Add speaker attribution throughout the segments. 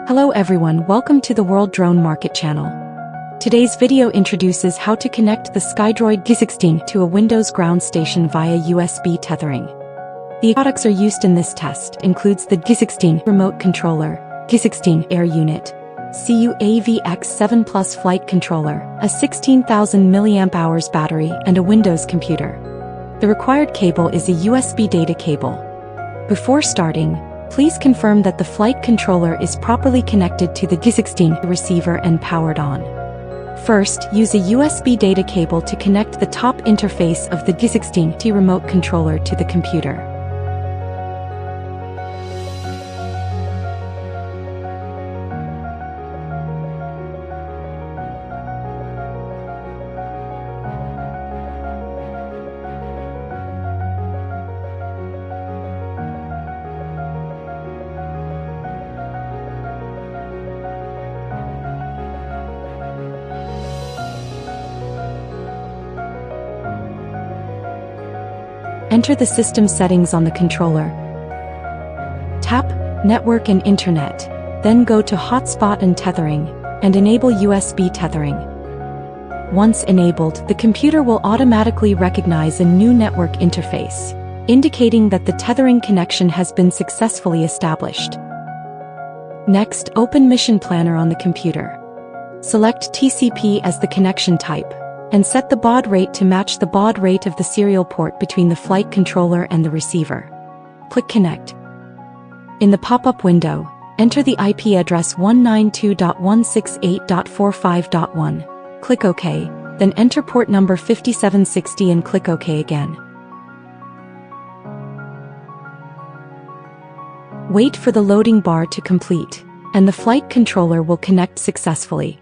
Speaker 1: Hello everyone, welcome to the World Drone Market channel. Today's video introduces how to connect the Skydroid G16 to a Windows ground station via USB tethering. The products are used in this test includes the G16 remote controller, G16 air unit, CUAV X7 Plus flight controller, a 16,000 mAh battery and a Windows computer. The required cable is a USB data cable. Before starting, please confirm that the flight controller is properly connected to the G16 receiver and powered on. First, use a USB data cable to connect the top interface of the G16 remote controller to the computer. Enter the system settings on the controller. Tap Network and Internet, then go to Hotspot and Tethering, and enable USB tethering. Once enabled, the computer will automatically recognize a new network interface, indicating that the tethering connection has been successfully established. Next, open Mission Planner on the computer. Select TCP as the connection type, and set the baud rate to match the baud rate of the serial port between the flight controller and the receiver. Click Connect. In the pop-up window, enter the IP address 192.168.45.1. Click OK, then enter port number 5760 and click OK again. Wait for the loading bar to complete, and the flight controller will connect successfully.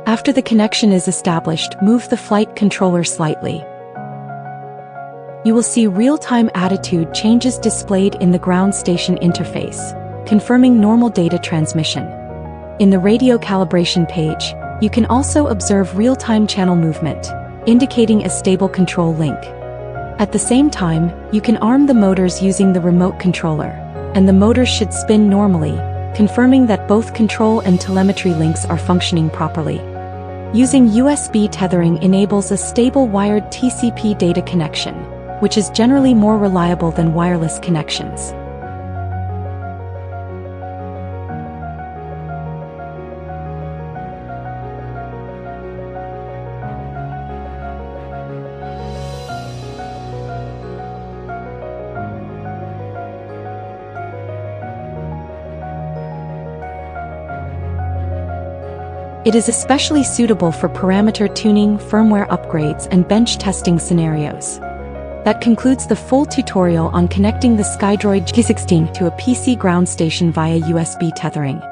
Speaker 1: After the connection is established, move the flight controller slightly. You will see real-time attitude changes displayed in the ground station interface, confirming normal data transmission. In the radio calibration page, you can also observe real-time channel movement, indicating a stable control link. At the same time, you can arm the motors using the remote controller, and the motors should spin normally, confirming that both control and telemetry links are functioning properly. Using USB tethering enables a stable wired TCP data connection, which is generally more reliable than wireless connections. It is especially suitable for parameter tuning, firmware upgrades, and bench testing scenarios. That concludes the full tutorial on connecting the Skydroid G16 to a PC ground station via USB tethering.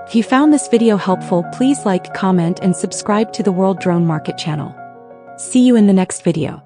Speaker 1: If you found this video helpful, please like, comment, and subscribe to the World Drone Market channel. See you in the next video.